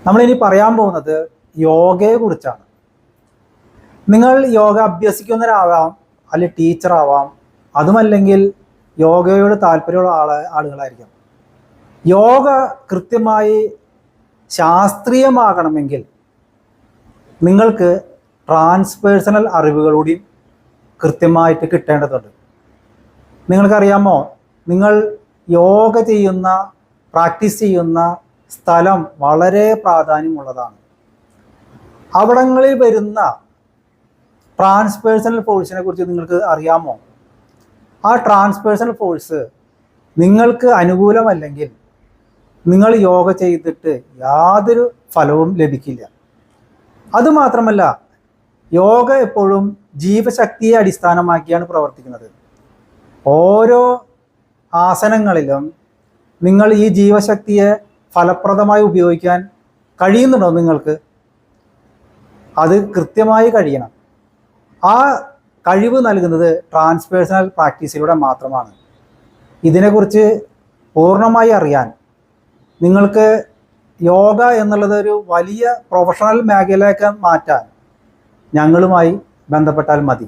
നമ്മളിനി പറയാൻ പോകുന്നത് യോഗയെ കുറിച്ചാണ്. നിങ്ങൾ യോഗ അഭ്യസിക്കുന്നവരാവാം, അല്ലെങ്കിൽ ടീച്ചറാവാം, അതുമല്ലെങ്കിൽ യോഗയോട് താല്പര്യമുള്ള ആളുകളായിരിക്കാം. യോഗ കൃത്യമായി ശാസ്ത്രീയമാകണമെങ്കിൽ നിങ്ങൾക്ക് ട്രാൻസ്പേഴ്സണൽ അറിവുകളൂടി കൃത്യമായിട്ട് കിട്ടേണ്ടതുണ്ട്. നിങ്ങൾക്കറിയാമോ, നിങ്ങൾ യോഗ ചെയ്യുന്ന, പ്രാക്ടീസ് ചെയ്യുന്ന സ്ഥലം വളരെ പ്രാധാന്യമുള്ളതാണ്. അവിടങ്ങളിൽ വരുന്ന ട്രാൻസ്പേഴ്സണൽ ഫോഴ്സിനെ കുറിച്ച് നിങ്ങൾക്ക് അറിയാമോ? ആ ട്രാൻസ്പേഴ്സണൽ ഫോഴ്സ് നിങ്ങൾക്ക് അനുകൂലമല്ലെങ്കിൽ നിങ്ങൾ യോഗ ചെയ്തിട്ട് യാതൊരു ഫലവും ലഭിക്കില്ല. അതുമാത്രമല്ല, യോഗ എപ്പോഴും ജീവശക്തിയെ അടിസ്ഥാനമാക്കിയാണ് പ്രവർത്തിക്കുന്നത്. ഓരോ ആസനങ്ങളിലും നിങ്ങൾ ഈ ജീവശക്തിയെ ഫലപ്രദമായി ഉപയോഗിക്കാൻ കഴിയുന്നുണ്ടോ? നിങ്ങൾക്ക് അത് കൃത്യമായി കഴിയണം. ആ കഴിവ് നൽകുന്നത് ട്രാൻസ്പേഴ്സണൽ പ്രാക്ടീസിലൂടെ മാത്രമാണ്. ഇതിനെക്കുറിച്ച് പൂർണ്ണമായി അറിയാൻ നിങ്ങൾക്ക് യോഗ എന്നുള്ളത് ഒരു വലിയ പ്രൊഫഷണൽ മേഖലയൊക്കെ മാറ്റാൻ ഞങ്ങളുമായി ബന്ധപ്പെട്ടാൽ മതി.